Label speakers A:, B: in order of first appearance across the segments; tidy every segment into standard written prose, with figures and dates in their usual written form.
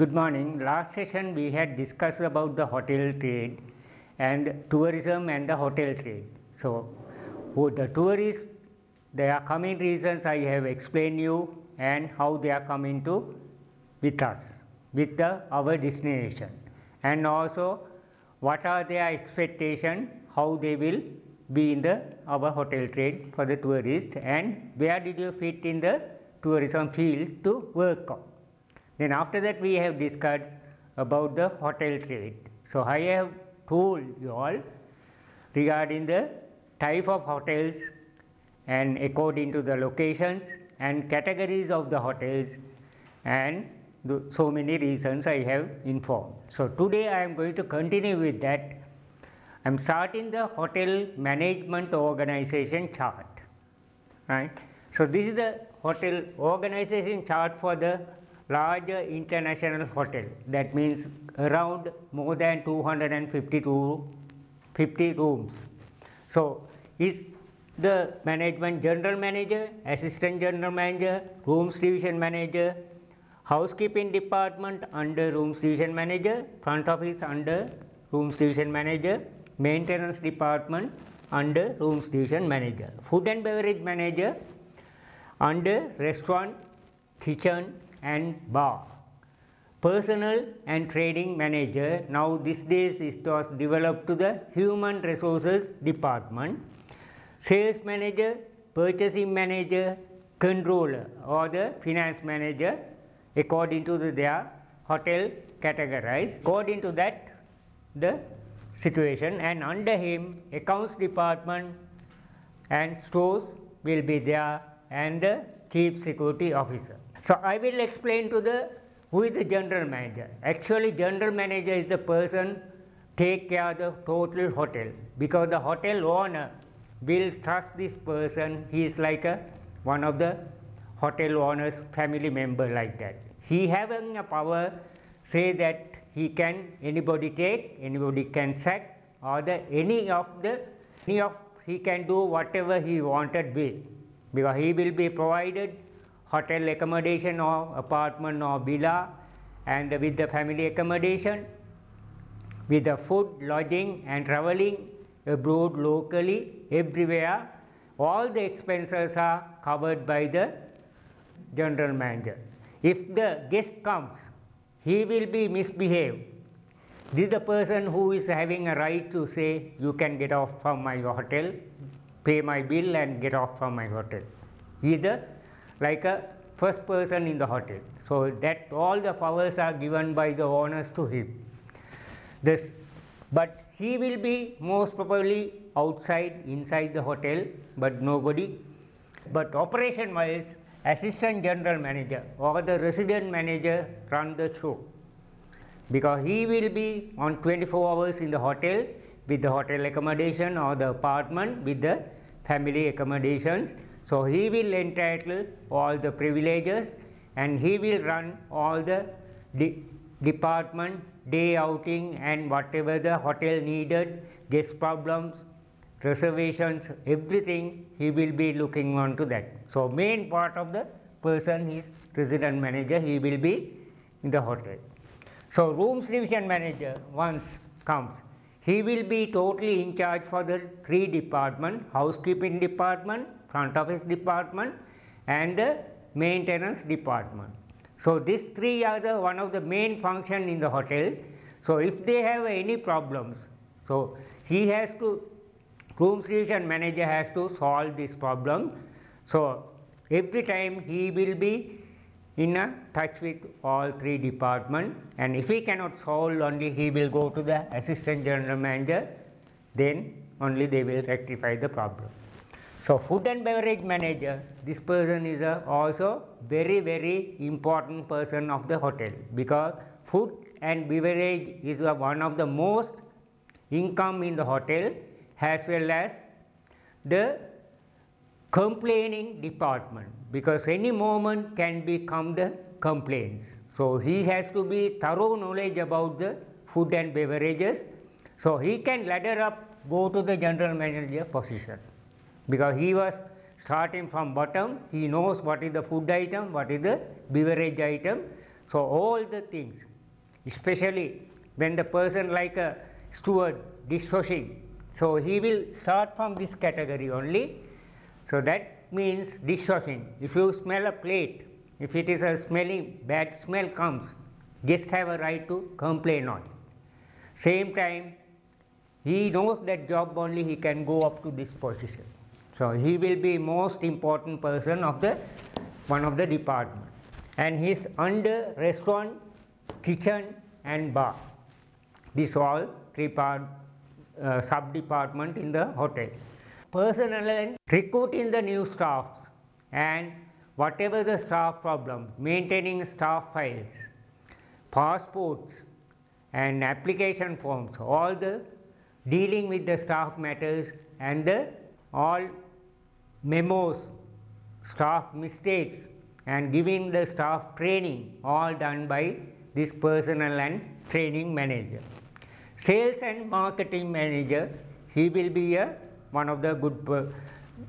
A: Good morning. Last session we had discussed about the hotel trade and tourism and the hotel trade. So, for the tourists, their coming reasons I have explained you and how they are coming to with us, with our destination, and also what are their expectation, how they will be in our hotel trade for the tourist, and where did you fit in the tourism field to work on. Then after that we have discussed about the hotel trade. So, I have told you all regarding the type of hotels and according to the locations and categories of the hotels, and so many reasons I have informed. So, today I am going to continue with that. I am starting the hotel management organization chart, right. So, this is the hotel organization chart for the larger international hotel, that means around more than 250 to 50 rooms. So, is the management general manager, assistant general manager, rooms division manager, housekeeping department under rooms division manager, front office under rooms division manager, maintenance department under rooms division manager, food and beverage manager under restaurant, kitchen and bar, personnel and trading manager. Now, these days it was developed to the human resources department, sales manager, purchasing manager, controller or the finance manager according to their hotel categorized, according to that the situation, and under him accounts department and stores will be there and the chief security officer. So, I will explain to who is the general manager. Actually, general manager is the person take care of the total hotel, because the hotel owner will trust this person. He is like one of the hotel owner's family member, like that. He having a power, say that he can anybody take, anybody can sack, or he can do whatever he wanted with, because he will be provided hotel accommodation or apartment or villa, and with the family accommodation, with the food, lodging and travelling abroad, locally, everywhere, all the expenses are covered by the general manager. If the guest comes, he will be misbehaved. This is the person who is having a right to say, you can get off from my hotel, pay my bill and get off from my hotel. He is the like a first person in the hotel. So, that all the powers are given by the owners to him. But he will be most probably outside, inside the hotel, but nobody. But operation wise, assistant general manager or the resident manager run the show, because he will be on 24 hours in the hotel with the hotel accommodation or the apartment with the family accommodations. So, he will entitle all the privileges and he will run all the department, day outing and whatever the hotel needed, guest problems, reservations, everything he will be looking on to that. So, main part of the person is resident manager, he will be in the hotel. So, rooms division manager once comes, he will be totally in charge for the 3 departments, housekeeping department, front office department and the maintenance department. So, these 3 are one of the main function in the hotel. So, if they have any problems, so he has to, rooms division manager has to solve this problem. So, every time he will be in a touch with all 3 departments, and if he cannot solve, only he will go to the assistant general manager, then only they will rectify the problem. So, food and beverage manager, this person is also very important person of the hotel, because food and beverage is one of the most income in the hotel, as well as the complaining department, because any moment can become the complaints. So, he has to be thorough knowledge about the food and beverages. So, he can ladder up, go to the general manager position, because he was starting from bottom, he knows what is the food item, what is the beverage item. So all the things, especially when the person like a steward, dishwashing, so he will start from this category only. So that means dishwashing. If you smell a plate, if it is a smelling, bad smell comes, guests have a right to complain on it. Same time, he knows that job only, he can go up to this position. So he will be most important person of the one of the department, and he is under restaurant, kitchen and bar. These all three sub department in the hotel. Personnel and recruiting the new staffs and whatever the staff problem, maintaining staff files, passports and application forms, all the dealing with the staff matters and the all memos, staff mistakes and giving the staff training, all done by this personnel and training manager. Sales and marketing manager, he will be one of the good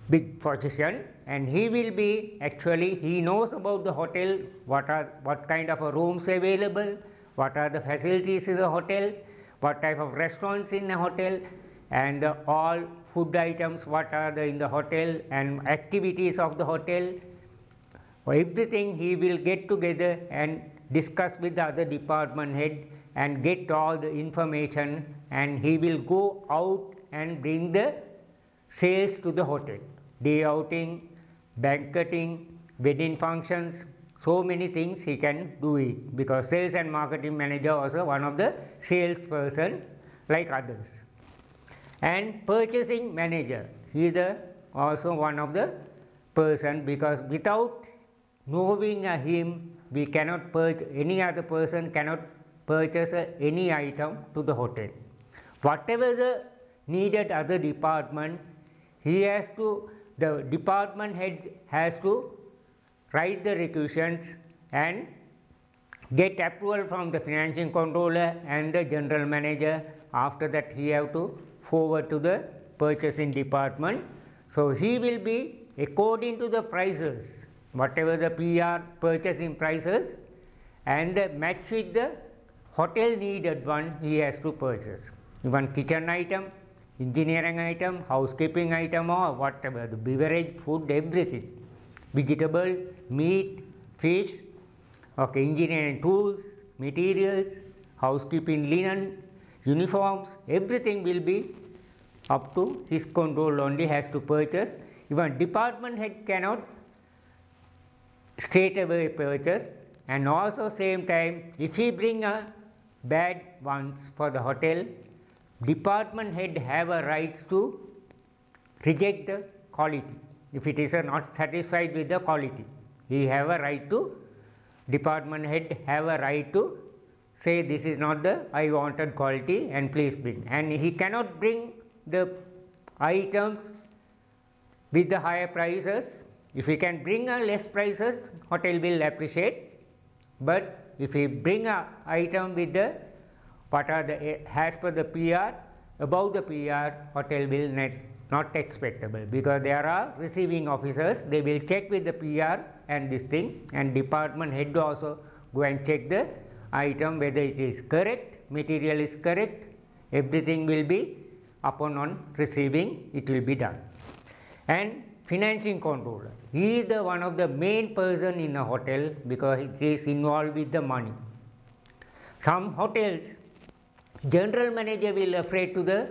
A: big position, and he will be actually, he knows about the hotel, what kind of rooms available, what are the facilities in the hotel, what type of restaurants in the hotel, and all food items what are in the hotel and activities of the hotel. Everything he will get together and discuss with the other department head and get all the information, and he will go out and bring the sales to the hotel, day outing, banqueting, wedding functions, so many things he can do it, because sales and marketing manager also one of the sales person like others. And purchasing manager, he is also one of the person, because without knowing him we cannot purchase, any other person cannot purchase any item to the hotel. Whatever the needed other department, he has to, the department head has to write the requisitions and get approval from the financial controller and the general manager. After that he have to forward to the purchasing department. So he will be according to the prices, whatever the PR purchasing prices, and match with the hotel needed one he has to purchase. Even kitchen item, engineering item, housekeeping item, or whatever, the beverage, food, everything, vegetable, meat, fish, okay, engineering tools, materials, housekeeping linen, uniforms, everything will be up to his control only, has to purchase. Even department head cannot straight away purchase. And also same time, if he bring a bad ones for the hotel, department head have a right to reject the quality. If it is not satisfied with the quality, he have a right to, department head have a right to say this is not the I wanted quality and please bring. And he cannot bring the items with the higher prices. If he can bring a less prices, hotel will appreciate. But if he bring a item with the what are the as per the PR, above the PR, hotel will not acceptable, because there are receiving officers, they will check with the PR and this thing, and department head also go and check the item whether it is correct, material is correct, everything will be upon on receiving, it will be done. And financing controller, he is the one of the main person in a hotel, because it is involved with the money. Some hotels, general manager will afraid to the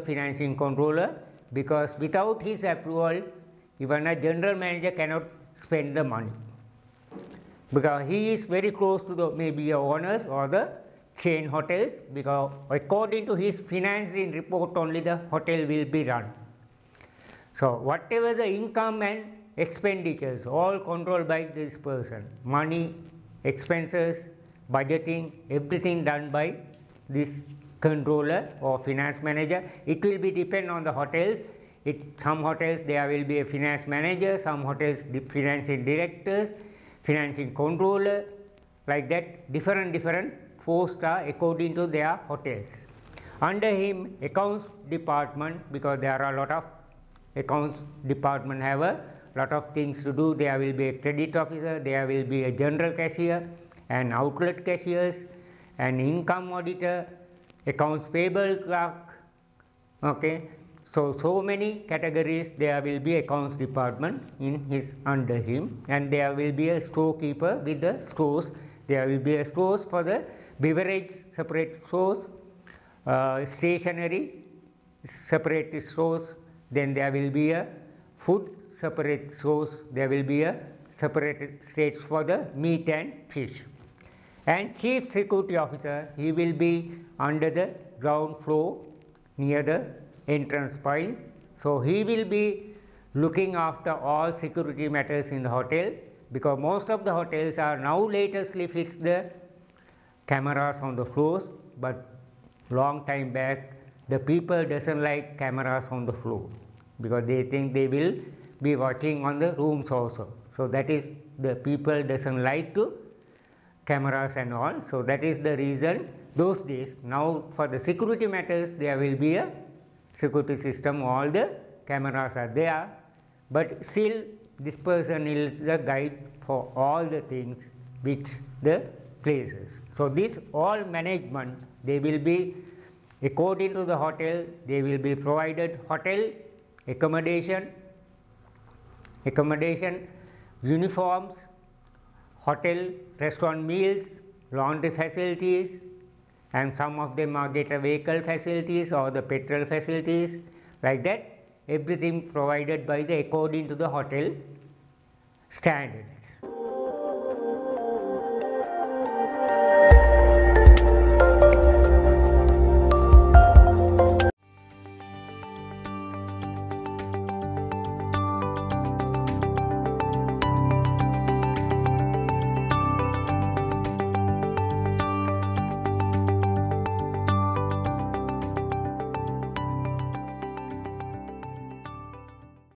A: financing controller, because without his approval even a general manager cannot spend the money, because he is very close to the maybe owners or the chain hotels, because according to his financing report only the hotel will be run. So whatever the income and expenditures, all controlled by this person, money, expenses, budgeting, everything done by this controller or finance manager. It will be depend on the hotels. Some hotels there will be a finance manager, some hotels the financing directors, financing controller, like that, different 4-star according to their hotels. Under him, accounts department, because there are a lot of accounts department have a lot of things to do. There will be a credit officer, there will be a general cashier, an outlet cashiers, an income auditor, accounts payable clerk. Okay, so many categories. There will be accounts department in his under him, and there will be a storekeeper with the stores. There will be a stores for the beverage, separate stores, stationery, separate stores. Then there will be a food, separate stores. There will be a separate stage for the meat and fish. And chief security officer, he will be under the ground floor near the entrance point. So he will be looking after all security matters in the hotel, because most of the hotels are now latestly fixed the cameras on the floors, but long time back the people doesn't like cameras on the floor, because they think they will be watching on the rooms also. So that is, the people doesn't like to cameras and all. So that is the reason those days. Now for the security matters there will be a security system, all the cameras are there, but still this person is the guide for all the things which the places. So this all management, they will be according to the hotel, they will be provided hotel accommodation, uniforms, hotel restaurant meals, laundry facilities, and some of them are get a vehicle facilities or the petrol facilities, like that. Everything provided by the according to the hotel standard.